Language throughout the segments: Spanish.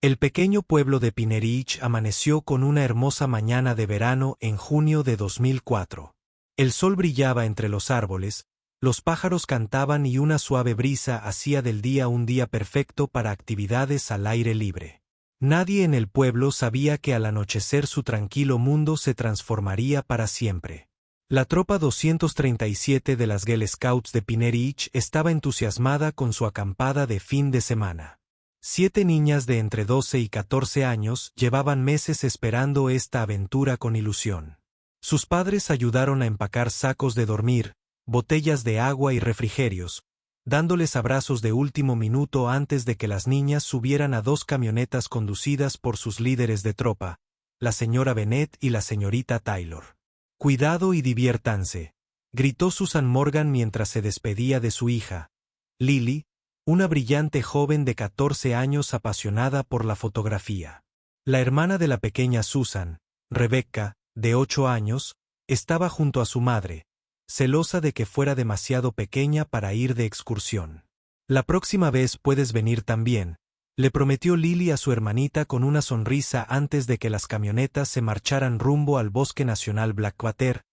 El pequeño pueblo de Pinnerich amaneció con una hermosa mañana de verano en junio de 2004. El sol brillaba entre los árboles, los pájaros cantaban y una suave brisa hacía del día un día perfecto para actividades al aire libre. Nadie en el pueblo sabía que al anochecer su tranquilo mundo se transformaría para siempre. La tropa 237 de las Girl Scouts de Pinnerich estaba entusiasmada con su acampada de fin de semana. 7 niñas de entre 12 y 14 años llevaban meses esperando esta aventura con ilusión. Sus padres ayudaron a empacar sacos de dormir, botellas de agua y refrigerios, dándoles abrazos de último minuto antes de que las niñas subieran a 2 camionetas conducidas por sus líderes de tropa, la señora Bennett y la señorita Taylor. «Cuidado y diviértanse», gritó Susan Morgan mientras se despedía de su hija, Lily, una brillante joven de 14 años apasionada por la fotografía. La hermana de la pequeña Susan, Rebecca, de 8 años, estaba junto a su madre, celosa de que fuera demasiado pequeña para ir de excursión. «La próxima vez puedes venir también», le prometió Lily a su hermanita con una sonrisa antes de que las camionetas se marcharan rumbo al Bosque Nacional Blackwater,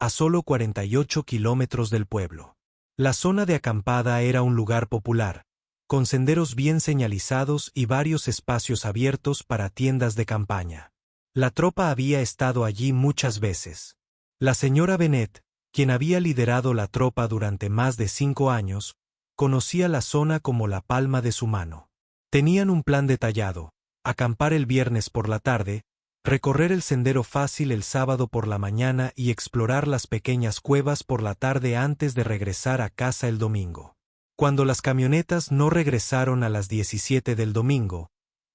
a solo 48 kilómetros del pueblo. La zona de acampada era un lugar popular, con senderos bien señalizados y varios espacios abiertos para tiendas de campaña. La tropa había estado allí muchas veces. La señora Bennett, quien había liderado la tropa durante más de 5 años, conocía la zona como la palma de su mano. Tenían un plan detallado: acampar el viernes por la tarde, recorrer el sendero fácil el sábado por la mañana y explorar las pequeñas cuevas por la tarde antes de regresar a casa el domingo. Cuando las camionetas no regresaron a las 17 del domingo,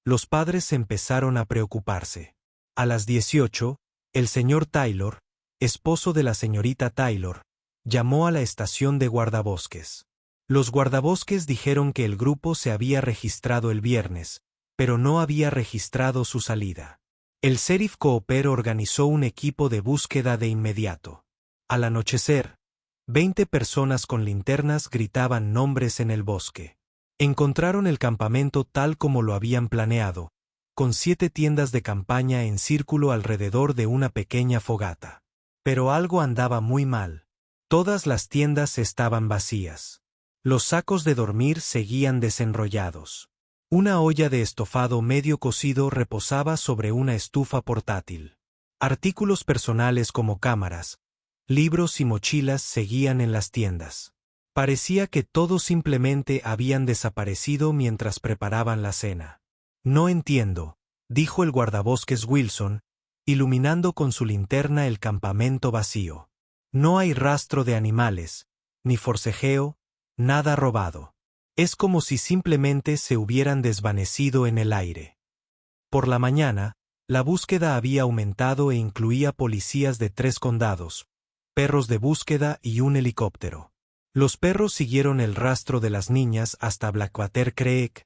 los padres empezaron a preocuparse. A las 18, el señor Taylor, esposo de la señorita Taylor, llamó a la estación de guardabosques. Los guardabosques dijeron que el grupo se había registrado el viernes, pero no había registrado su salida. El sheriff Cooper organizó un equipo de búsqueda de inmediato. Al anochecer, 20 personas con linternas gritaban nombres en el bosque. Encontraron el campamento tal como lo habían planeado, con 7 tiendas de campaña en círculo alrededor de una pequeña fogata. Pero algo andaba muy mal. Todas las tiendas estaban vacías. Los sacos de dormir seguían desenrollados. Una olla de estofado medio cocido reposaba sobre una estufa portátil. Artículos personales como cámaras, libros y mochilas seguían en las tiendas. Parecía que todos simplemente habían desaparecido mientras preparaban la cena. «No entiendo», dijo el guardabosques Wilson, iluminando con su linterna el campamento vacío. «No hay rastro de animales, ni forcejeo, nada robado. Es como si simplemente se hubieran desvanecido en el aire». Por la mañana, la búsqueda había aumentado e incluía policías de 3 condados, perros de búsqueda y un helicóptero. Los perros siguieron el rastro de las niñas hasta Blackwater Creek,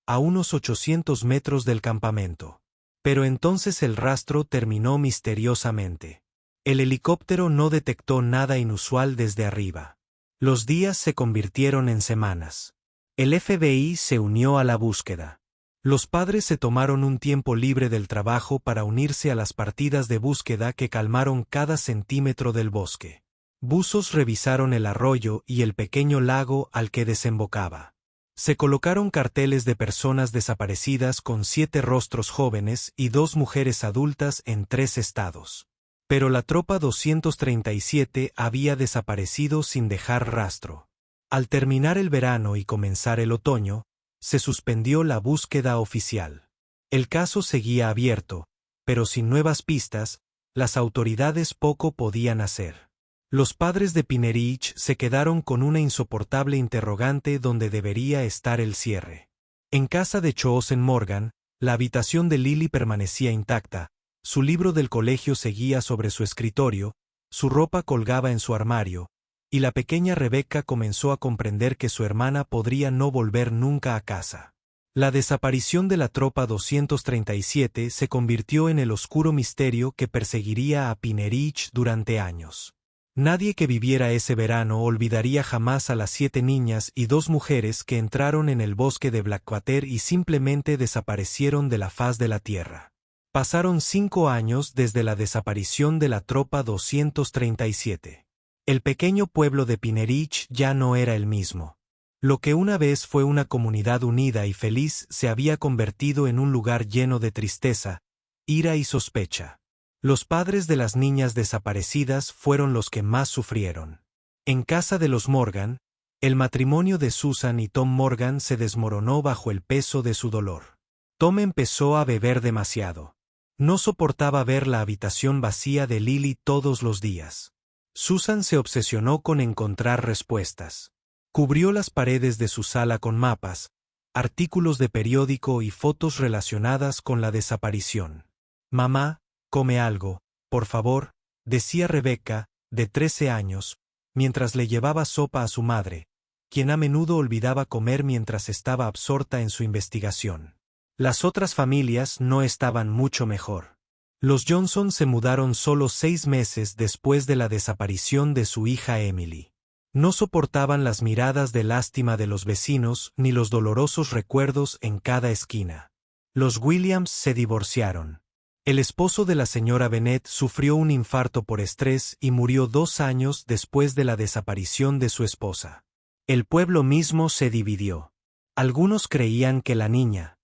a unos 800 metros del campamento. Pero entonces el rastro terminó misteriosamente. El helicóptero no detectó nada inusual desde arriba. Los días se convirtieron en semanas. El FBI se unió a la búsqueda. Los padres se tomaron un tiempo libre del trabajo para unirse a las partidas de búsqueda que calmaron cada centímetro del bosque. Buzos revisaron el arroyo y el pequeño lago al que desembocaba. Se colocaron carteles de personas desaparecidas con 7 rostros jóvenes y 2 mujeres adultas en 3 estados. Pero la tropa 237 había desaparecido sin dejar rastro. Al terminar el verano y comenzar el otoño, se suspendió la búsqueda oficial. El caso seguía abierto, pero sin nuevas pistas, las autoridades poco podían hacer. Los padres de Pinnerich se quedaron con una insoportable interrogante donde debería estar el cierre. En casa de Susan Morgan, la habitación de Lily permanecía intacta, su libro del colegio seguía sobre su escritorio, su ropa colgaba en su armario, y la pequeña Rebecca comenzó a comprender que su hermana podría no volver nunca a casa. La desaparición de la tropa 237 se convirtió en el oscuro misterio que perseguiría a Pinnerich durante años. Nadie que viviera ese verano olvidaría jamás a las 7 niñas y 2 mujeres que entraron en el bosque de Blackwater y simplemente desaparecieron de la faz de la tierra. Pasaron 5 años desde la desaparición de la tropa 237. El pequeño pueblo de Pinnerich ya no era el mismo. Lo que una vez fue una comunidad unida y feliz se había convertido en un lugar lleno de tristeza, ira y sospecha. Los padres de las niñas desaparecidas fueron los que más sufrieron. En casa de los Morgan, el matrimonio de Susan y Tom Morgan se desmoronó bajo el peso de su dolor. Tom empezó a beber demasiado. No soportaba ver la habitación vacía de Lily todos los días. Susan se obsesionó con encontrar respuestas. Cubrió las paredes de su sala con mapas, artículos de periódico y fotos relacionadas con la desaparición. «Mamá, come algo, por favor», decía Rebecca, de 13 años, mientras le llevaba sopa a su madre, quien a menudo olvidaba comer mientras estaba absorta en su investigación. Las otras familias no estaban mucho mejor. Los Johnson se mudaron solo 6 meses después de la desaparición de su hija Emily. No soportaban las miradas de lástima de los vecinos ni los dolorosos recuerdos en cada esquina. Los Williams se divorciaron. El esposo de la señora Bennett sufrió un infarto por estrés y murió 2 años después de la desaparición de su esposa. El pueblo mismo se dividió. Algunos creían que la niña,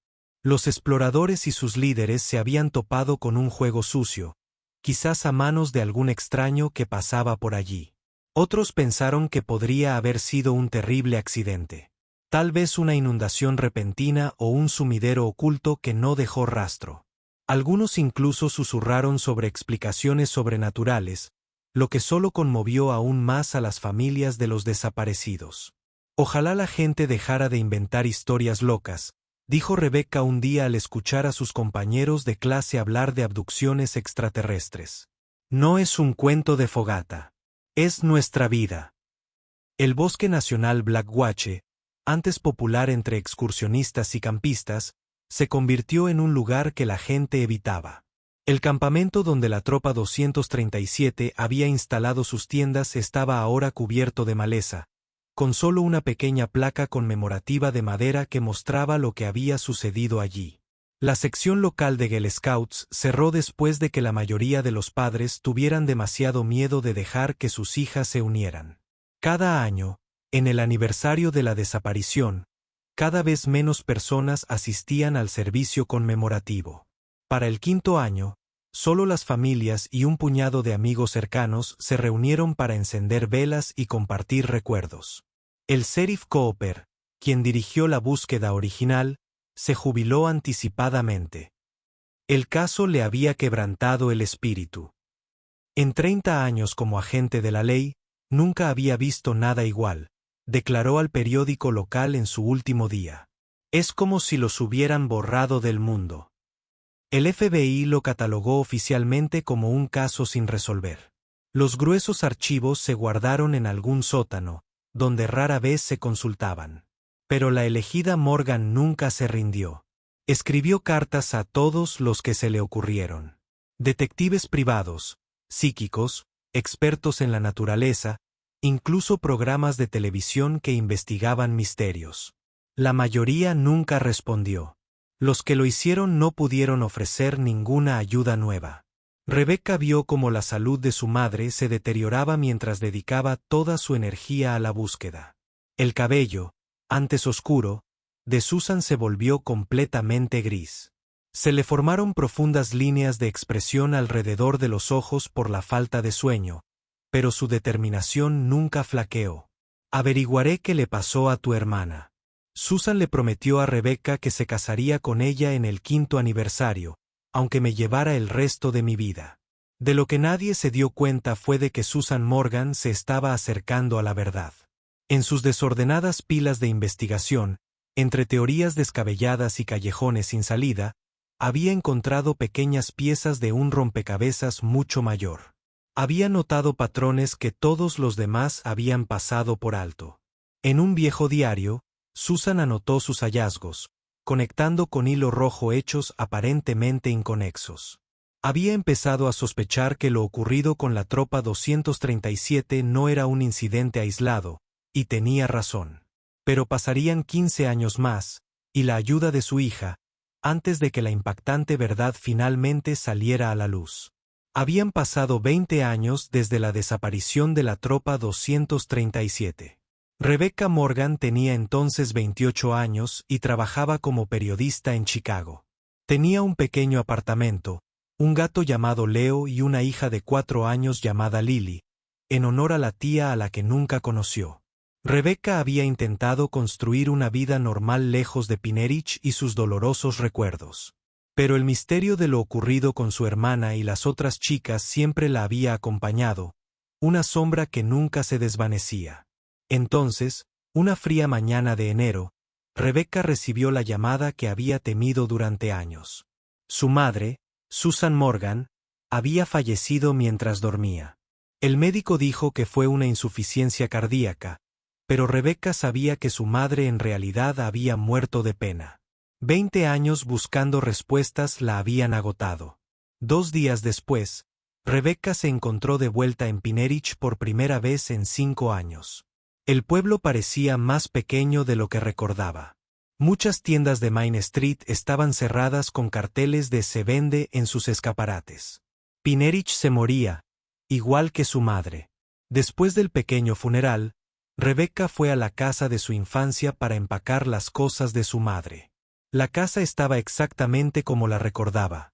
los exploradores y sus líderes se habían topado con un juego sucio, quizás a manos de algún extraño que pasaba por allí. Otros pensaron que podría haber sido un terrible accidente. Tal vez una inundación repentina o un sumidero oculto que no dejó rastro. Algunos incluso susurraron sobre explicaciones sobrenaturales, lo que solo conmovió aún más a las familias de los desaparecidos. Ojalá la gente dejara de inventar historias locas, dijo Rebecca un día al escuchar a sus compañeros de clase hablar de abducciones extraterrestres. No es un cuento de fogata. Es nuestra vida. El Bosque Nacional Blackwatch, antes popular entre excursionistas y campistas, se convirtió en un lugar que la gente evitaba. El campamento donde la tropa 237 había instalado sus tiendas estaba ahora cubierto de maleza, con solo una pequeña placa conmemorativa de madera que mostraba lo que había sucedido allí. La sección local de Girl Scouts cerró después de que la mayoría de los padres tuvieran demasiado miedo de dejar que sus hijas se unieran. Cada año, en el aniversario de la desaparición, cada vez menos personas asistían al servicio conmemorativo. Para el 5.º año, solo las familias y un puñado de amigos cercanos se reunieron para encender velas y compartir recuerdos. El sheriff Cooper, quien dirigió la búsqueda original, se jubiló anticipadamente. El caso le había quebrantado el espíritu. En 30 años como agente de la ley, nunca había visto nada igual, declaró al periódico local en su último día. Es como si los hubieran borrado del mundo. El FBI lo catalogó oficialmente como un caso sin resolver. Los gruesos archivos se guardaron en algún sótano, donde rara vez se consultaban. Pero la elegida Morgan nunca se rindió. Escribió cartas a todos los que se le ocurrieron. Detectives privados, psíquicos, expertos en la naturaleza, incluso programas de televisión que investigaban misterios. La mayoría nunca respondió. Los que lo hicieron no pudieron ofrecer ninguna ayuda nueva. Rebecca vio cómo la salud de su madre se deterioraba mientras dedicaba toda su energía a la búsqueda. El cabello, antes oscuro, de Susan se volvió completamente gris. Se le formaron profundas líneas de expresión alrededor de los ojos por la falta de sueño, pero su determinación nunca flaqueó. Averiguaré qué le pasó a tu hermana. Susan le prometió a Rebecca que se casaría con ella en el 5.º aniversario, aunque me llevara el resto de mi vida. De lo que nadie se dio cuenta fue de que Susan Morgan se estaba acercando a la verdad. En sus desordenadas pilas de investigación, entre teorías descabelladas y callejones sin salida, había encontrado pequeñas piezas de un rompecabezas mucho mayor. Había notado patrones que todos los demás habían pasado por alto. En un viejo diario, Susan anotó sus hallazgos, conectando con hilo rojo hechos aparentemente inconexos. Había empezado a sospechar que lo ocurrido con la tropa 237 no era un incidente aislado, y tenía razón. Pero pasarían 15 años más, y la ayuda de su hija, antes de que la impactante verdad finalmente saliera a la luz. Habían pasado 20 años desde la desaparición de la tropa 237. Rebecca Morgan tenía entonces 28 años y trabajaba como periodista en Chicago. Tenía un pequeño apartamento, un gato llamado Leo y una hija de 4 años llamada Lily, en honor a la tía a la que nunca conoció. Rebecca había intentado construir una vida normal lejos de Pinnerich y sus dolorosos recuerdos. Pero el misterio de lo ocurrido con su hermana y las otras chicas siempre la había acompañado, una sombra que nunca se desvanecía. Entonces, una fría mañana de enero, Rebecca recibió la llamada que había temido durante años. Su madre, Susan Morgan, había fallecido mientras dormía. El médico dijo que fue una insuficiencia cardíaca, pero Rebecca sabía que su madre en realidad había muerto de pena. 20 años buscando respuestas la habían agotado. 2 días después, Rebecca se encontró de vuelta en Pinnerich por primera vez en 5 años. El pueblo parecía más pequeño de lo que recordaba. Muchas tiendas de Main Street estaban cerradas con carteles de "Se vende" en sus escaparates. Pinnerich se moría, igual que su madre. Después del pequeño funeral, Rebecca fue a la casa de su infancia para empacar las cosas de su madre. La casa estaba exactamente como la recordaba.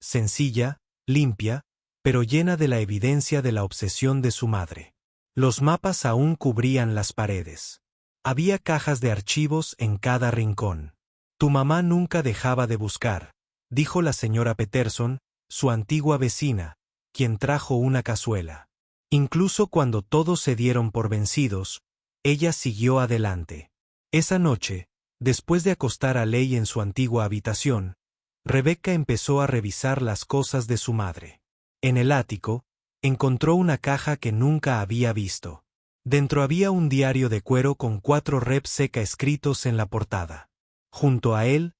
Sencilla, limpia, pero llena de la evidencia de la obsesión de su madre. Los mapas aún cubrían las paredes. Había cajas de archivos en cada rincón. Tu mamá nunca dejaba de buscar, dijo la señora Peterson, su antigua vecina, quien trajo una cazuela. Incluso cuando todos se dieron por vencidos, ella siguió adelante. Esa noche, después de acostar a Leigh en su antigua habitación, Rebecca empezó a revisar las cosas de su madre. En el ático, encontró una caja que nunca había visto. Dentro había un diario de cuero con 4 reps seca escritos en la portada. Junto a él,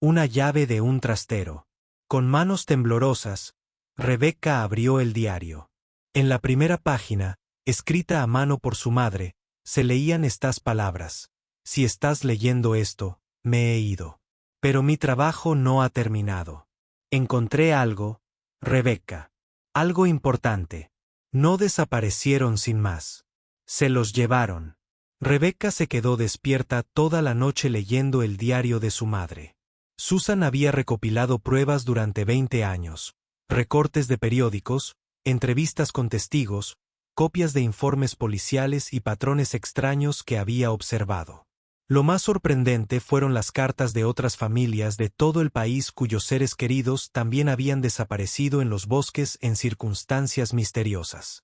una llave de un trastero. Con manos temblorosas, Rebecca abrió el diario. En la primera página, escrita a mano por su madre, se leían estas palabras: "Si estás leyendo esto, me he ido. Pero mi trabajo no ha terminado. Encontré algo, Rebecca. Algo importante. No desaparecieron sin más. Se los llevaron". Rebecca se quedó despierta toda la noche leyendo el diario de su madre. Susan había recopilado pruebas durante 20 años, recortes de periódicos, entrevistas con testigos, copias de informes policiales y patrones extraños que había observado. Lo más sorprendente fueron las cartas de otras familias de todo el país cuyos seres queridos también habían desaparecido en los bosques en circunstancias misteriosas.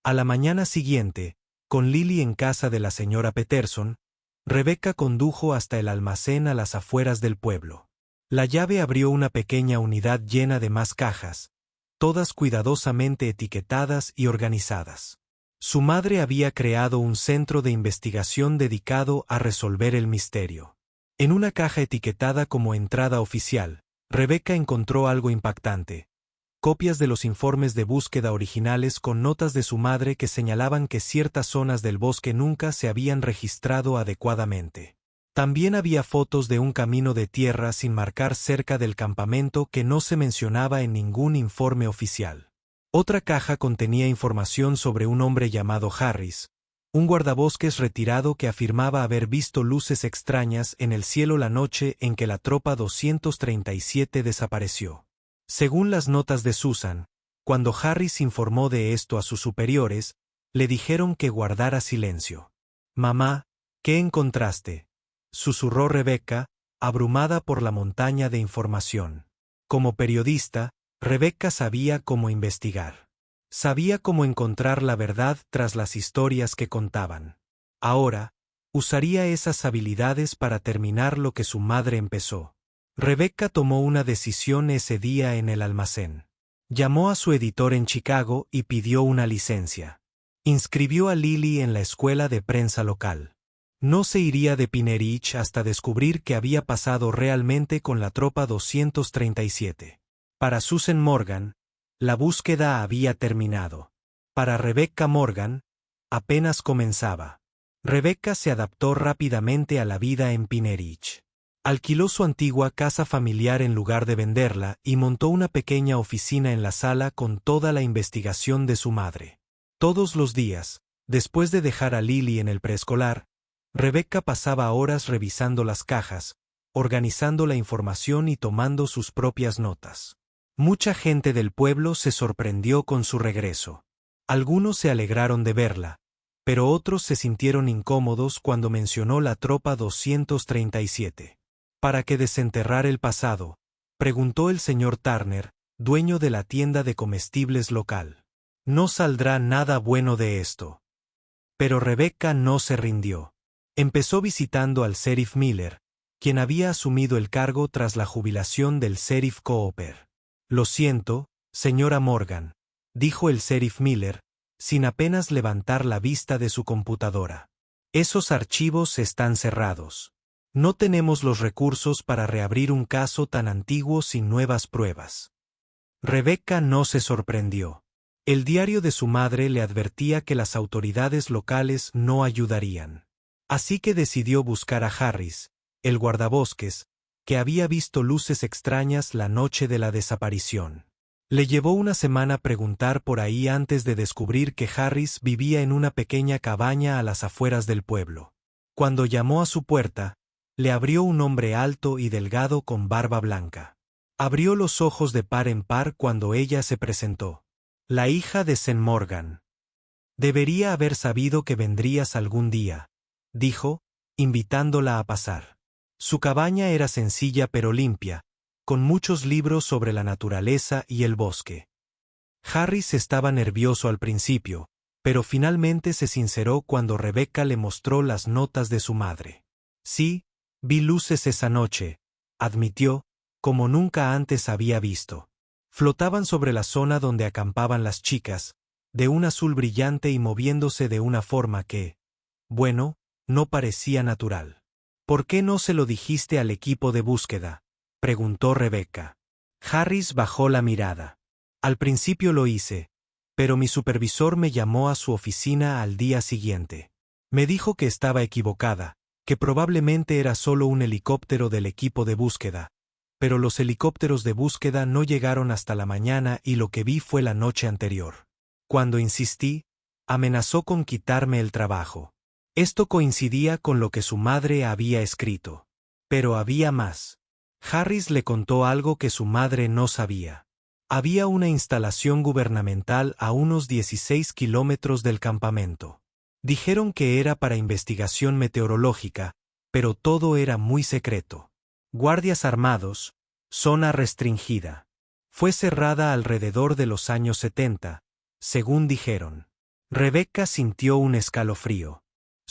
A la mañana siguiente, con Lily en casa de la señora Peterson, Rebecca condujo hasta el almacén a las afueras del pueblo. La llave abrió una pequeña unidad llena de más cajas, todas cuidadosamente etiquetadas y organizadas. Su madre había creado un centro de investigación dedicado a resolver el misterio. En una caja etiquetada como entrada oficial, Rebecca encontró algo impactante: copias de los informes de búsqueda originales con notas de su madre que señalaban que ciertas zonas del bosque nunca se habían registrado adecuadamente. También había fotos de un camino de tierra sin marcar cerca del campamento que no se mencionaba en ningún informe oficial. Otra caja contenía información sobre un hombre llamado Harris, un guardabosques retirado que afirmaba haber visto luces extrañas en el cielo la noche en que la tropa 237 desapareció. Según las notas de Susan, cuando Harris informó de esto a sus superiores, le dijeron que guardara silencio. «Mamá, ¿qué encontraste?», susurró Rebecca, abrumada por la montaña de información. Como periodista, Rebecca sabía cómo investigar. Sabía cómo encontrar la verdad tras las historias que contaban. Ahora, usaría esas habilidades para terminar lo que su madre empezó. Rebecca tomó una decisión ese día en el almacén. Llamó a su editor en Chicago y pidió una licencia. Inscribió a Lily en la escuela de prensa local. No se iría de Pinnerich hasta descubrir qué había pasado realmente con la tropa 237. Para Susan Morgan, la búsqueda había terminado. Para Rebecca Morgan, apenas comenzaba. Rebecca se adaptó rápidamente a la vida en Pinnerich. Alquiló su antigua casa familiar en lugar de venderla y montó una pequeña oficina en la sala con toda la investigación de su madre. Todos los días, después de dejar a Lily en el preescolar, Rebecca pasaba horas revisando las cajas, organizando la información y tomando sus propias notas. Mucha gente del pueblo se sorprendió con su regreso. Algunos se alegraron de verla, pero otros se sintieron incómodos cuando mencionó la tropa 237. ¿Para qué desenterrar el pasado?, preguntó el señor Turner, dueño de la tienda de comestibles local. No saldrá nada bueno de esto. Pero Rebecca no se rindió. Empezó visitando al sheriff Miller, quien había asumido el cargo tras la jubilación del sheriff Cooper. Lo siento, señora Morgan, dijo el sheriff Miller, sin apenas levantar la vista de su computadora. Esos archivos están cerrados. No tenemos los recursos para reabrir un caso tan antiguo sin nuevas pruebas. Rebecca no se sorprendió. El diario de su madre le advertía que las autoridades locales no ayudarían. Así que decidió buscar a Harris, el guardabosques, que había visto luces extrañas la noche de la desaparición. Le llevó una semana preguntar por ahí antes de descubrir que Harris vivía en una pequeña cabaña a las afueras del pueblo. Cuando llamó a su puerta, le abrió un hombre alto y delgado con barba blanca. Abrió los ojos de par en par cuando ella se presentó. La hija de St. Morgan. Debería haber sabido que vendrías algún día, dijo, invitándola a pasar. Su cabaña era sencilla pero limpia, con muchos libros sobre la naturaleza y el bosque. Harris estaba nervioso al principio, pero finalmente se sinceró cuando Rebecca le mostró las notas de su madre. Sí, vi luces esa noche, admitió, como nunca antes había visto. Flotaban sobre la zona donde acampaban las chicas, de un azul brillante y moviéndose de una forma que, bueno, no parecía natural. ¿Por qué no se lo dijiste al equipo de búsqueda?, preguntó Rebecca. Harris bajó la mirada. Al principio lo hice, pero mi supervisor me llamó a su oficina al día siguiente. Me dijo que estaba equivocada, que probablemente era solo un helicóptero del equipo de búsqueda, pero los helicópteros de búsqueda no llegaron hasta la mañana y lo que vi fue la noche anterior. Cuando insistí, amenazó con quitarme el trabajo. Esto coincidía con lo que su madre había escrito. Pero había más. Harris le contó algo que su madre no sabía. Había una instalación gubernamental a unos 16 kilómetros del campamento. Dijeron que era para investigación meteorológica, pero todo era muy secreto. Guardias armados, zona restringida. Fue cerrada alrededor de los años 70, según dijeron. Rebecca sintió un escalofrío.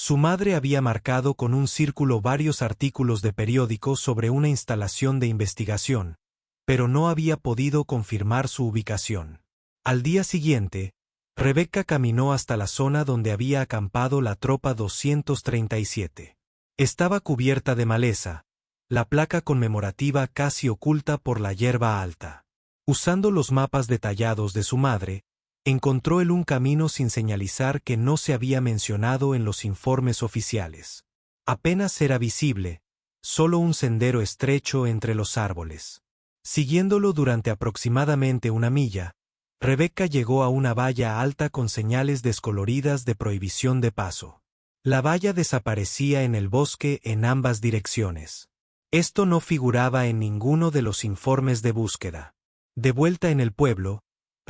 Su madre había marcado con un círculo varios artículos de periódico sobre una instalación de investigación, pero no había podido confirmar su ubicación. Al día siguiente, Rebecca caminó hasta la zona donde había acampado la tropa 237. Estaba cubierta de maleza, la placa conmemorativa casi oculta por la hierba alta. Usando los mapas detallados de su madre, encontró un camino sin señalizar que no se había mencionado en los informes oficiales. Apenas era visible, solo un sendero estrecho entre los árboles. Siguiéndolo durante aproximadamente una milla, Rebecca llegó a una valla alta con señales descoloridas de prohibición de paso. La valla desaparecía en el bosque en ambas direcciones. Esto no figuraba en ninguno de los informes de búsqueda. De vuelta en el pueblo,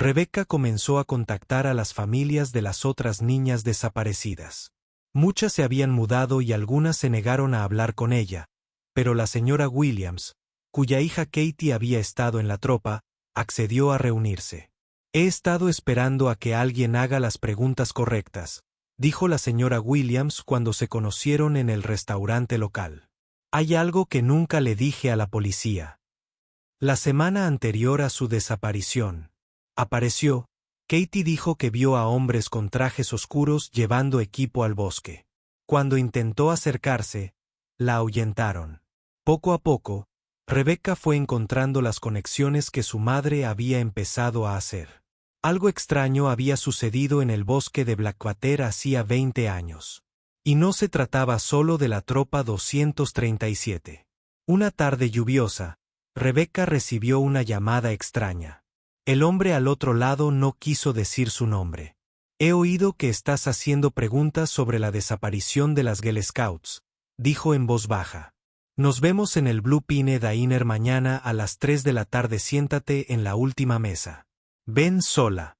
Rebecca comenzó a contactar a las familias de las otras niñas desaparecidas. Muchas se habían mudado y algunas se negaron a hablar con ella, pero la señora Williams, cuya hija Katie había estado en la tropa, accedió a reunirse. He estado esperando a que alguien haga las preguntas correctas, dijo la señora Williams cuando se conocieron en el restaurante local. Hay algo que nunca le dije a la policía. La semana anterior a su desaparición, apareció, Katie dijo que vio a hombres con trajes oscuros llevando equipo al bosque. Cuando intentó acercarse, la ahuyentaron. Poco a poco, Rebecca fue encontrando las conexiones que su madre había empezado a hacer. Algo extraño había sucedido en el bosque de Blackwater hacía 20 años. Y no se trataba solo de la tropa 237. Una tarde lluviosa, Rebecca recibió una llamada extraña. El hombre al otro lado no quiso decir su nombre. He oído que estás haciendo preguntas sobre la desaparición de las Girl Scouts, dijo en voz baja. Nos vemos en el Blue Pine Diner mañana a las 3 de la tarde. Siéntate en la última mesa. Ven sola.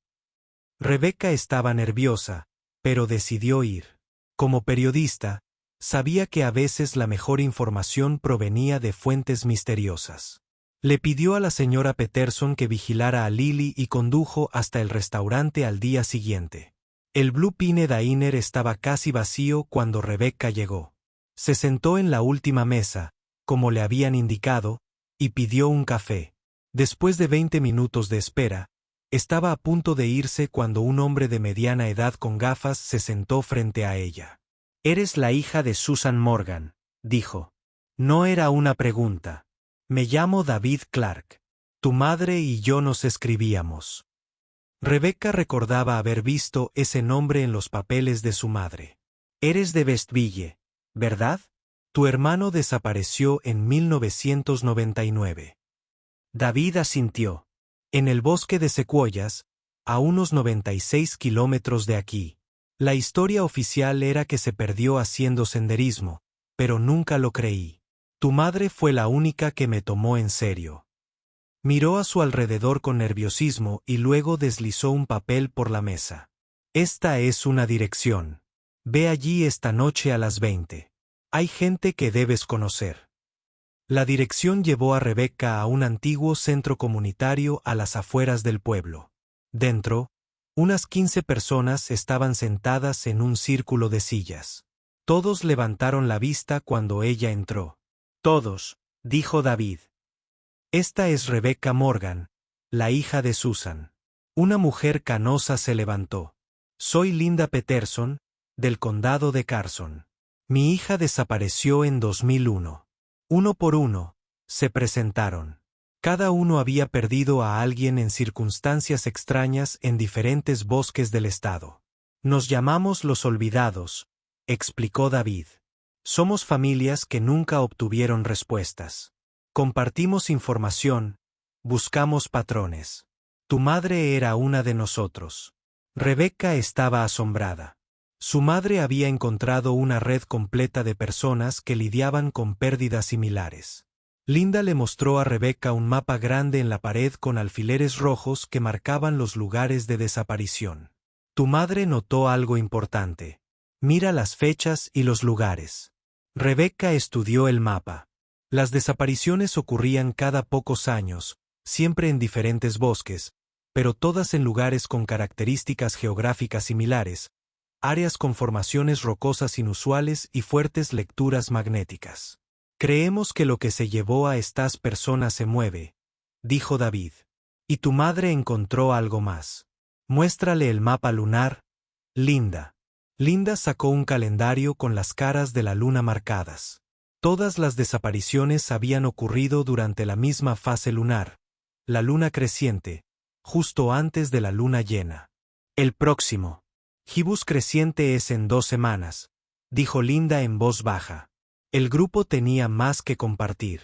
Rebecca estaba nerviosa, pero decidió ir. Como periodista, sabía que a veces la mejor información provenía de fuentes misteriosas. Le pidió a la señora Peterson que vigilara a Lily y condujo hasta el restaurante al día siguiente. El Blue Pine Diner estaba casi vacío cuando Rebecca llegó. Se sentó en la última mesa, como le habían indicado, y pidió un café. Después de 20 minutos de espera, estaba a punto de irse cuando un hombre de mediana edad con gafas se sentó frente a ella. «Eres la hija de Susan Morgan», dijo. No era una pregunta. «Me llamo David Clark. Tu madre y yo nos escribíamos». Rebecca recordaba haber visto ese nombre en los papeles de su madre. «Eres de Vestville, ¿verdad? Tu hermano desapareció en 1999. David asintió. En el bosque de secuoyas, a unos 96 kilómetros de aquí. La historia oficial era que se perdió haciendo senderismo, pero nunca lo creí. Tu madre fue la única que me tomó en serio. Miró a su alrededor con nerviosismo y luego deslizó un papel por la mesa. Esta es una dirección. Ve allí esta noche a las 20. Hay gente que debes conocer. La dirección llevó a Rebecca a un antiguo centro comunitario a las afueras del pueblo. Dentro, unas 15 personas estaban sentadas en un círculo de sillas. Todos levantaron la vista cuando ella entró. Todos, dijo David. Esta es Rebecca Morgan, la hija de Susan. Una mujer canosa se levantó. Soy Linda Peterson, del condado de Carson. Mi hija desapareció en 2001. Uno por uno, se presentaron. Cada uno había perdido a alguien en circunstancias extrañas en diferentes bosques del estado. Nos llamamos los olvidados, explicó David. Somos familias que nunca obtuvieron respuestas. Compartimos información, buscamos patrones. Tu madre era una de nosotros. Rebecca estaba asombrada. Su madre había encontrado una red completa de personas que lidiaban con pérdidas similares. Linda le mostró a Rebecca un mapa grande en la pared con alfileres rojos que marcaban los lugares de desaparición. Tu madre notó algo importante. Mira las fechas y los lugares. Rebecca estudió el mapa. Las desapariciones ocurrían cada pocos años, siempre en diferentes bosques, pero todas en lugares con características geográficas similares, áreas con formaciones rocosas inusuales y fuertes lecturas magnéticas. Creemos que lo que se llevó a estas personas se mueve, dijo David. Y tu madre encontró algo más. Muéstrale el mapa lunar, Linda. Linda sacó un calendario con las caras de la luna marcadas. Todas las desapariciones habían ocurrido durante la misma fase lunar, la luna creciente, justo antes de la luna llena. El próximo Gibus creciente es en 2 semanas, dijo Linda en voz baja. El grupo tenía más que compartir.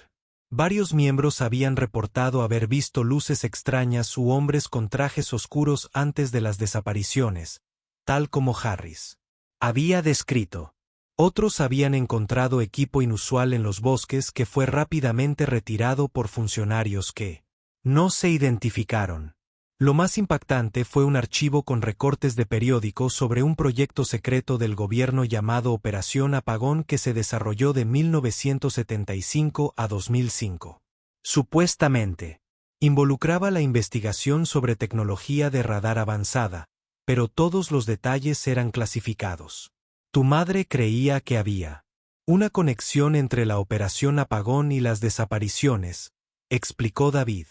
Varios miembros habían reportado haber visto luces extrañas u hombres con trajes oscuros antes de las desapariciones, tal como Harris había descrito. Otros habían encontrado equipo inusual en los bosques que fue rápidamente retirado por funcionarios que no se identificaron. Lo más impactante fue un archivo con recortes de periódico sobre un proyecto secreto del gobierno llamado Operación Apagón que se desarrolló de 1975 a 2005. Supuestamente, involucraba la investigación sobre tecnología de radar avanzada, pero todos los detalles eran clasificados. Tu madre creía que había una conexión entre la Operación Apagón y las desapariciones, explicó David.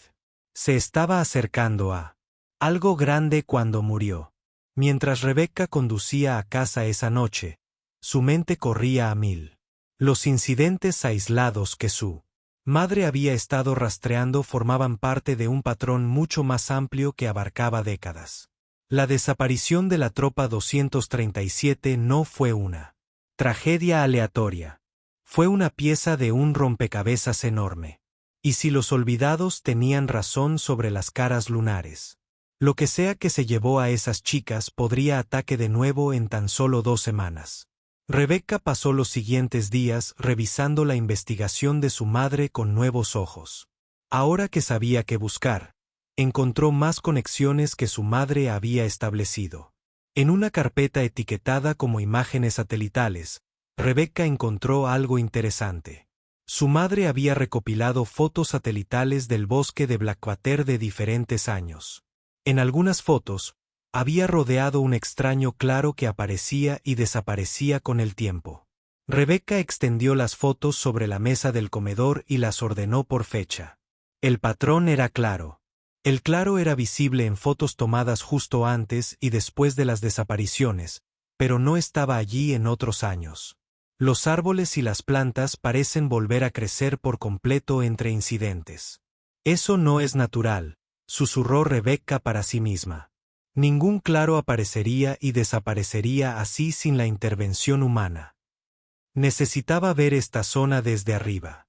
Se estaba acercando a algo grande cuando murió. Mientras Rebecca conducía a casa esa noche, su mente corría a 1000. Los incidentes aislados que su madre había estado rastreando formaban parte de un patrón mucho más amplio que abarcaba décadas. La desaparición de la tropa 237 no fue una tragedia aleatoria. Fue una pieza de un rompecabezas enorme. Y si los olvidados tenían razón sobre las caras lunares, lo que sea que se llevó a esas chicas podría ataque de nuevo en tan solo 2 semanas. Rebecca pasó los siguientes días revisando la investigación de su madre con nuevos ojos. Ahora que sabía qué buscar, encontró más conexiones que su madre había establecido. En una carpeta etiquetada como imágenes satelitales, Rebecca encontró algo interesante. Su madre había recopilado fotos satelitales del bosque de Blackwater de diferentes años. En algunas fotos, había rodeado un extraño claro que aparecía y desaparecía con el tiempo. Rebecca extendió las fotos sobre la mesa del comedor y las ordenó por fecha. El patrón era claro. El claro era visible en fotos tomadas justo antes y después de las desapariciones, pero no estaba allí en otros años. Los árboles y las plantas parecen volver a crecer por completo entre incidentes. Eso no es natural, susurró Rebecca para sí misma. Ningún claro aparecería y desaparecería así sin la intervención humana. Necesitaba ver esta zona desde arriba.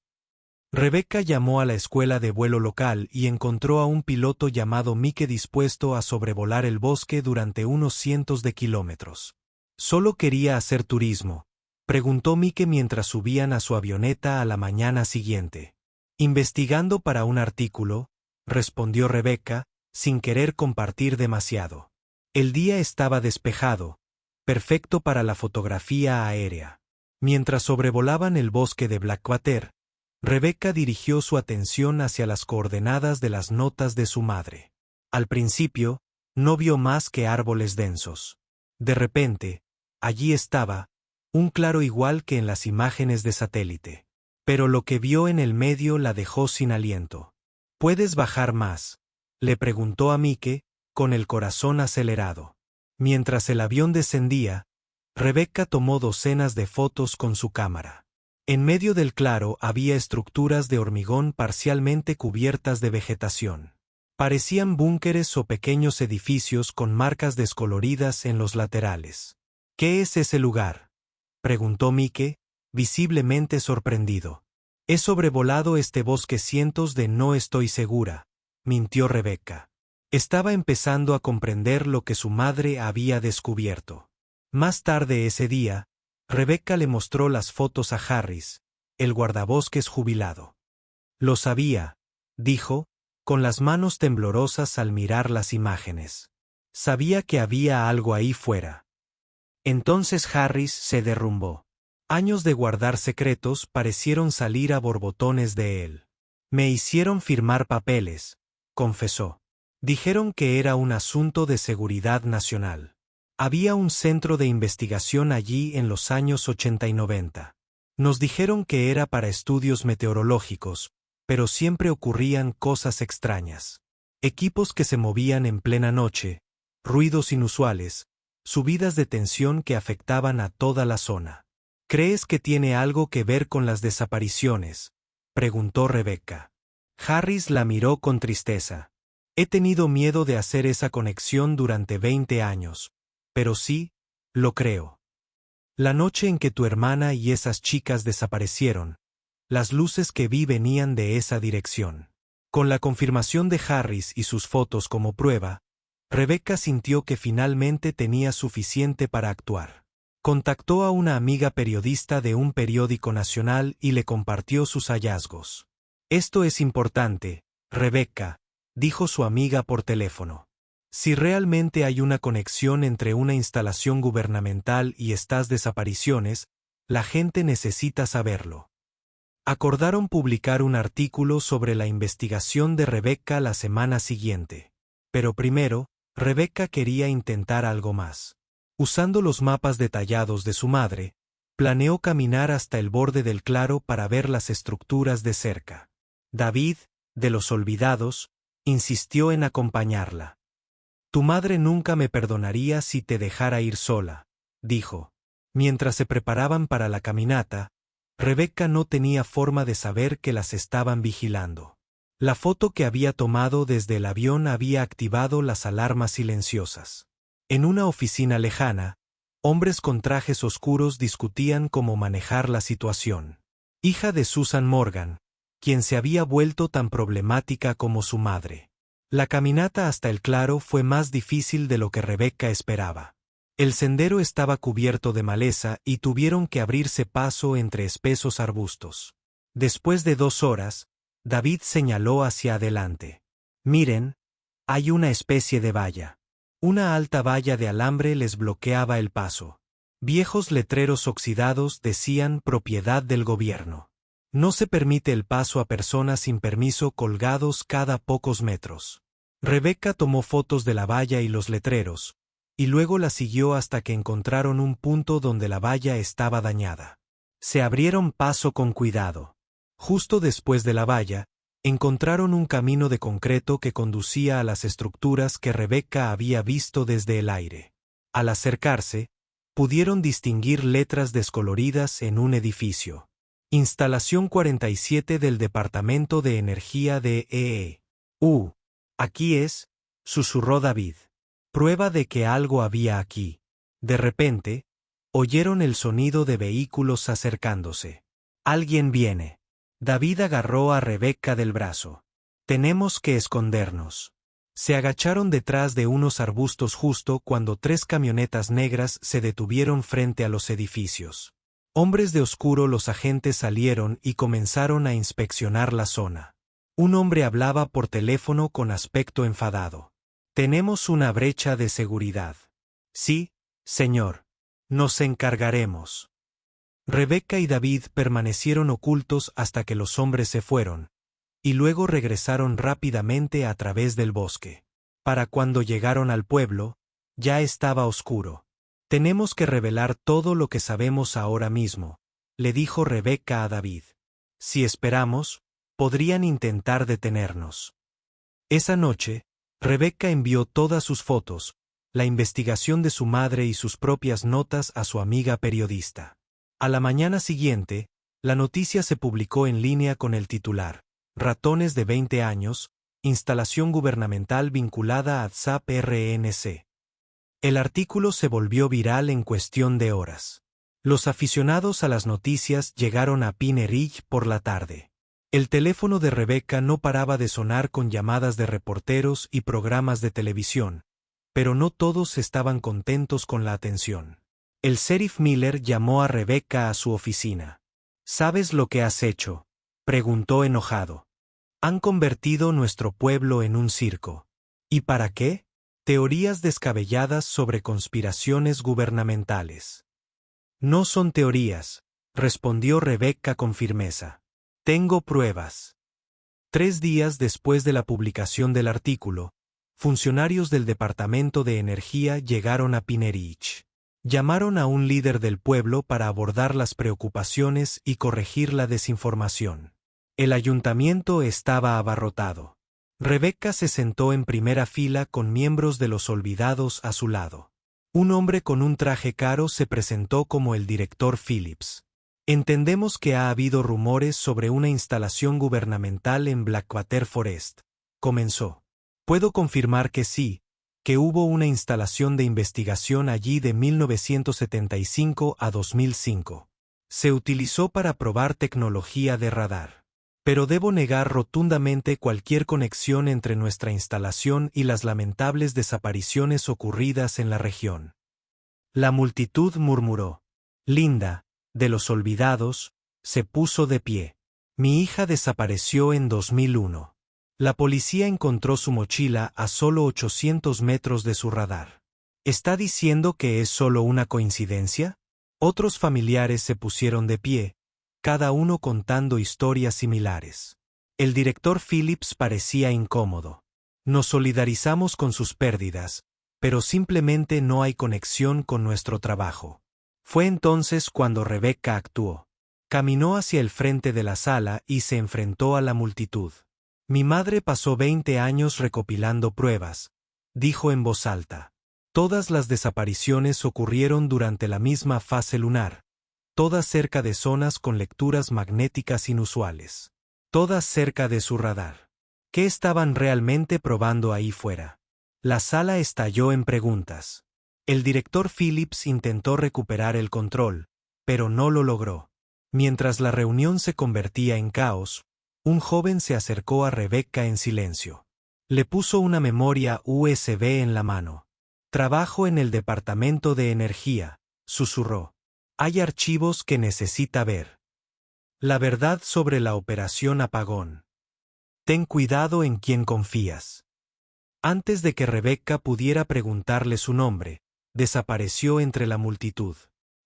Rebecca llamó a la escuela de vuelo local y encontró a un piloto llamado Mike dispuesto a sobrevolar el bosque durante unos cientos de kilómetros. Solo quería hacer turismo, preguntó Mike mientras subían a su avioneta a la mañana siguiente. Investigando para un artículo, respondió Rebecca, sin querer compartir demasiado. El día estaba despejado, perfecto para la fotografía aérea. Mientras sobrevolaban el bosque de Blackwater, Rebecca dirigió su atención hacia las coordenadas de las notas de su madre. Al principio, no vio más que árboles densos. De repente, allí estaba, un claro igual que en las imágenes de satélite. Pero lo que vio en el medio la dejó sin aliento. ¿Puedes bajar más?, le preguntó a Mike, con el corazón acelerado. Mientras el avión descendía, Rebecca tomó docenas de fotos con su cámara. En medio del claro había estructuras de hormigón parcialmente cubiertas de vegetación. Parecían búnkeres o pequeños edificios con marcas descoloridas en los laterales. ¿Qué es ese lugar?, preguntó Mike, visiblemente sorprendido. He sobrevolado este bosque cientos de no estoy segura, mintió Rebecca. Estaba empezando a comprender lo que su madre había descubierto. Más tarde ese día, Rebecca le mostró las fotos a Harris, el guardabosques jubilado. Lo sabía, dijo, con las manos temblorosas al mirar las imágenes. Sabía que había algo ahí fuera. Entonces Harris se derrumbó. Años de guardar secretos parecieron salir a borbotones de él. Me hicieron firmar papeles, confesó. Dijeron que era un asunto de seguridad nacional. Había un centro de investigación allí en los años 80 y 90. Nos dijeron que era para estudios meteorológicos, pero siempre ocurrían cosas extrañas. Equipos que se movían en plena noche, ruidos inusuales, subidas de tensión que afectaban a toda la zona. ¿Crees que tiene algo que ver con las desapariciones?, preguntó Rebecca. Harris la miró con tristeza. He tenido miedo de hacer esa conexión durante 20 años. Pero sí, lo creo. La noche en que tu hermana y esas chicas desaparecieron, las luces que vi venían de esa dirección. Con la confirmación de Harris y sus fotos como prueba, Rebecca sintió que finalmente tenía suficiente para actuar. Contactó a una amiga periodista de un periódico nacional y le compartió sus hallazgos. Esto es importante, Rebecca, dijo su amiga por teléfono. Si realmente hay una conexión entre una instalación gubernamental y estas desapariciones, la gente necesita saberlo. Acordaron publicar un artículo sobre la investigación de Rebecca la semana siguiente. Pero primero, Rebecca quería intentar algo más. Usando los mapas detallados de su madre, planeó caminar hasta el borde del claro para ver las estructuras de cerca. David, de los olvidados, insistió en acompañarla. Tu madre nunca me perdonaría si te dejara ir sola, dijo. Mientras se preparaban para la caminata, Rebecca no tenía forma de saber que las estaban vigilando. La foto que había tomado desde el avión había activado las alarmas silenciosas. En una oficina lejana, hombres con trajes oscuros discutían cómo manejar la situación. Hija de Susan Morgan, quien se había vuelto tan problemática como su madre. La caminata hasta el claro fue más difícil de lo que Rebecca esperaba. El sendero estaba cubierto de maleza y tuvieron que abrirse paso entre espesos arbustos. Después de 2 horas, David señaló hacia adelante. Miren, hay una especie de valla. Una alta valla de alambre les bloqueaba el paso. Viejos letreros oxidados decían propiedad del gobierno. No se permite el paso a personas sin permiso colgados cada pocos metros. Rebecca tomó fotos de la valla y los letreros, y luego la siguió hasta que encontraron un punto donde la valla estaba dañada. Se abrieron paso con cuidado. Justo después de la valla, encontraron un camino de concreto que conducía a las estructuras que Rebecca había visto desde el aire. Al acercarse, pudieron distinguir letras descoloridas en un edificio. Instalación 47 del Departamento de Energía de E.E.U. Aquí es, susurró David. Prueba de que algo había aquí. De repente, oyeron el sonido de vehículos acercándose. Alguien viene. David agarró a Rebecca del brazo. Tenemos que escondernos. Se agacharon detrás de unos arbustos justo cuando 3 camionetas negras se detuvieron frente a los edificios. Hombres de oscuro, los agentes salieron y comenzaron a inspeccionar la zona. Un hombre hablaba por teléfono con aspecto enfadado. Tenemos una brecha de seguridad. Sí, señor. Nos encargaremos. Rebecca y David permanecieron ocultos hasta que los hombres se fueron, y luego regresaron rápidamente a través del bosque. Para cuando llegaron al pueblo, ya estaba oscuro. Tenemos que revelar todo lo que sabemos ahora mismo, le dijo Rebecca a David. Si esperamos, podrían intentar detenernos. Esa noche, Rebecca envió todas sus fotos, la investigación de su madre y sus propias notas a su amiga periodista. A la mañana siguiente, la noticia se publicó en línea con el titular: Ratones de 20 años, instalación gubernamental vinculada a ZAP-RNC. El artículo se volvió viral en cuestión de horas. Los aficionados a las noticias llegaron a Pine Ridge por la tarde. El teléfono de Rebecca no paraba de sonar con llamadas de reporteros y programas de televisión, pero no todos estaban contentos con la atención. El sheriff Miller llamó a Rebecca a su oficina. ¿Sabes lo que has hecho?, preguntó enojado. Han convertido nuestro pueblo en un circo. ¿Y para qué? Teorías descabelladas sobre conspiraciones gubernamentales. No son teorías, respondió Rebecca con firmeza. Tengo pruebas. 3 días después de la publicación del artículo, funcionarios del Departamento de Energía llegaron a Pine Ridge. Llamaron a un líder del pueblo para abordar las preocupaciones y corregir la desinformación. El ayuntamiento estaba abarrotado. Rebecca se sentó en primera fila con miembros de los olvidados a su lado. Un hombre con un traje caro se presentó como el director Phillips. Entendemos que ha habido rumores sobre una instalación gubernamental en Blackwater Forest, comenzó. Puedo confirmar que sí, que hubo una instalación de investigación allí de 1975 a 2005. Se utilizó para probar tecnología de radar. Pero debo negar rotundamente cualquier conexión entre nuestra instalación y las lamentables desapariciones ocurridas en la región. La multitud murmuró. Linda, de los olvidados, se puso de pie. Mi hija desapareció en 2001. La policía encontró su mochila a solo 800 metros de su radar. ¿Está diciendo que es solo una coincidencia? Otros familiares se pusieron de pie, cada uno contando historias similares. El director Phillips parecía incómodo. Nos solidarizamos con sus pérdidas, pero simplemente no hay conexión con nuestro trabajo. Fue entonces cuando Rebecca actuó. Caminó hacia el frente de la sala y se enfrentó a la multitud. Mi madre pasó 20 años recopilando pruebas, dijo en voz alta. Todas las desapariciones ocurrieron durante la misma fase lunar, todas cerca de zonas con lecturas magnéticas inusuales. Todas cerca de su radar. ¿Qué estaban realmente probando ahí fuera? La sala estalló en preguntas. El director Phillips intentó recuperar el control, pero no lo logró. Mientras la reunión se convertía en caos, un joven se acercó a Rebecca en silencio. Le puso una memoria USB en la mano. «Trabajo en el departamento de energía», susurró. «Hay archivos que necesita ver. La verdad sobre la operación Apagón. Ten cuidado en quién confías». Antes de que Rebecca pudiera preguntarle su nombre, desapareció entre la multitud.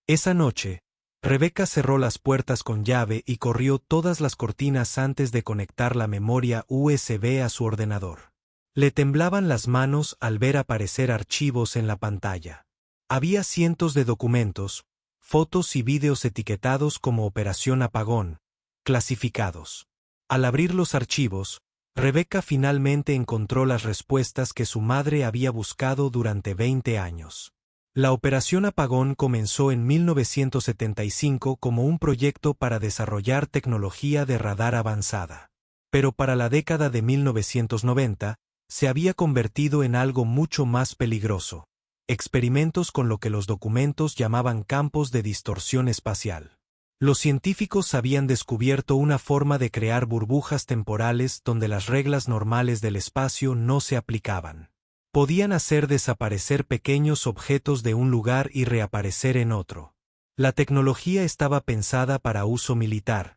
Esa noche, Rebecca cerró las puertas con llave y corrió todas las cortinas antes de conectar la memoria USB a su ordenador. Le temblaban las manos al ver aparecer archivos en la pantalla. Había cientos de documentos, fotos y vídeos etiquetados como Operación Apagón, clasificados. Al abrir los archivos, Rebecca finalmente encontró las respuestas que su madre había buscado durante 20 años. La Operación Apagón comenzó en 1975 como un proyecto para desarrollar tecnología de radar avanzada. Pero para la década de 1990, se había convertido en algo mucho más peligroso. Experimentos con lo que los documentos llamaban campos de distorsión espacial. Los científicos habían descubierto una forma de crear burbujas temporales donde las reglas normales del espacio no se aplicaban. Podían hacer desaparecer pequeños objetos de un lugar y reaparecer en otro. La tecnología estaba pensada para uso militar,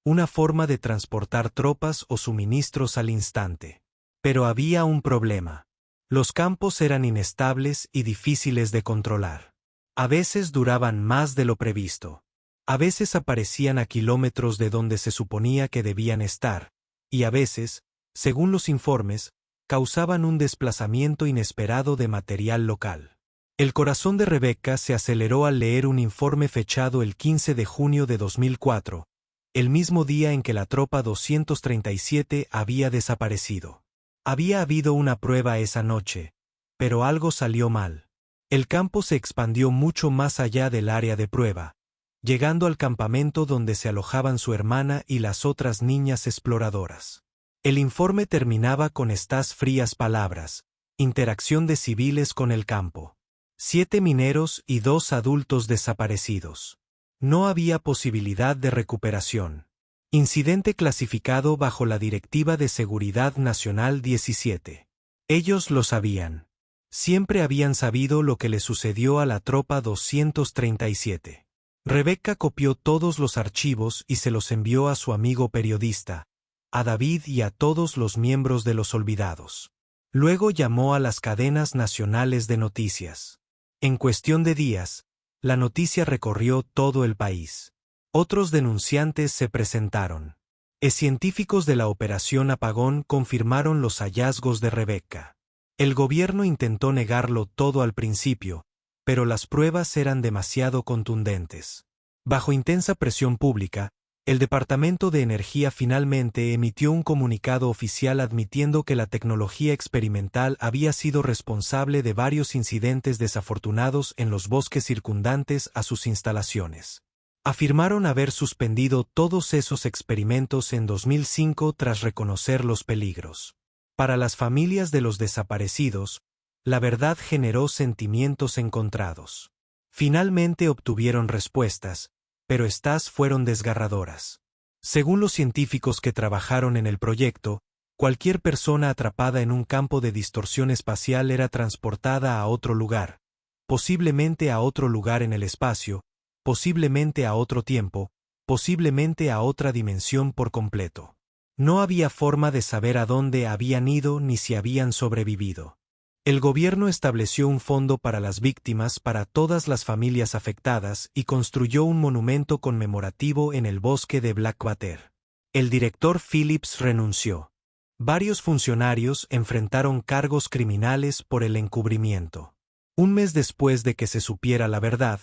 una forma de transportar tropas o suministros al instante. Pero había un problema. Los campos eran inestables y difíciles de controlar. A veces duraban más de lo previsto. A veces aparecían a kilómetros de donde se suponía que debían estar, y a veces, según los informes, causaban un desplazamiento inesperado de material local. El corazón de Rebecca se aceleró al leer un informe fechado el 15 de junio de 2004, el mismo día en que la tropa 237 había desaparecido. Había habido una prueba esa noche, pero algo salió mal. El campo se expandió mucho más allá del área de prueba, llegando al campamento donde se alojaban su hermana y las otras niñas exploradoras. El informe terminaba con estas frías palabras: interacción de civiles con el campo. 7 mineros y 2 adultos desaparecidos. No había posibilidad de recuperación. Incidente clasificado bajo la Directiva de Seguridad Nacional 17. Ellos lo sabían. Siempre habían sabido lo que le sucedió a la tropa 237. Rebecca copió todos los archivos y se los envió a su amigo periodista, a David y a todos los miembros de Los Olvidados. Luego llamó a las cadenas nacionales de noticias. En cuestión de días, la noticia recorrió todo el país. Otros denunciantes se presentaron. Científicos de la Operación Apagón confirmaron los hallazgos de Rebecca. El gobierno intentó negarlo todo al principio, pero las pruebas eran demasiado contundentes. Bajo intensa presión pública, el Departamento de Energía finalmente emitió un comunicado oficial admitiendo que la tecnología experimental había sido responsable de varios incidentes desafortunados en los bosques circundantes a sus instalaciones. Afirmaron haber suspendido todos esos experimentos en 2005 tras reconocer los peligros. Para las familias de los desaparecidos, la verdad generó sentimientos encontrados. Finalmente obtuvieron respuestas, pero estas fueron desgarradoras. Según los científicos que trabajaron en el proyecto, cualquier persona atrapada en un campo de distorsión espacial era transportada a otro lugar, posiblemente a otro lugar en el espacio, posiblemente a otro tiempo, posiblemente a otra dimensión por completo. No había forma de saber a dónde habían ido ni si habían sobrevivido. El gobierno estableció un fondo para las víctimas para todas las familias afectadas y construyó un monumento conmemorativo en el bosque de Blackwater. El director Phillips renunció. Varios funcionarios enfrentaron cargos criminales por el encubrimiento. Un mes después de que se supiera la verdad,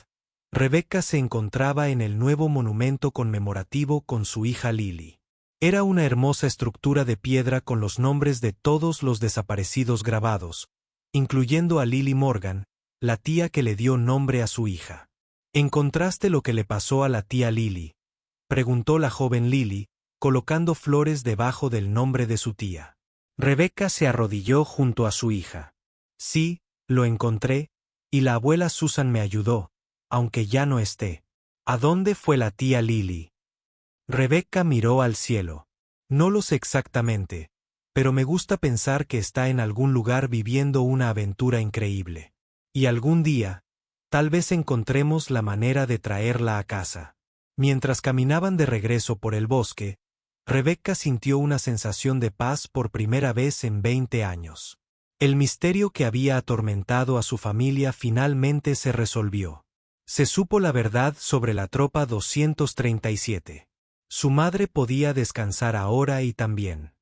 Rebecca se encontraba en el nuevo monumento conmemorativo con su hija Lily. Era una hermosa estructura de piedra con los nombres de todos los desaparecidos grabados, incluyendo a Lily Morgan, la tía que le dio nombre a su hija. ¿Encontraste lo que le pasó a la tía Lily?, preguntó la joven Lily, colocando flores debajo del nombre de su tía. Rebecca se arrodilló junto a su hija. Sí, lo encontré, y la abuela Susan me ayudó, aunque ya no esté. ¿A dónde fue la tía Lily? Rebecca miró al cielo. No lo sé exactamente, pero me gusta pensar que está en algún lugar viviendo una aventura increíble. Y algún día, tal vez encontremos la manera de traerla a casa. Mientras caminaban de regreso por el bosque, Rebecca sintió una sensación de paz por primera vez en 20 años. El misterio que había atormentado a su familia finalmente se resolvió. Se supo la verdad sobre la tropa 237. Su madre podía descansar ahora y también.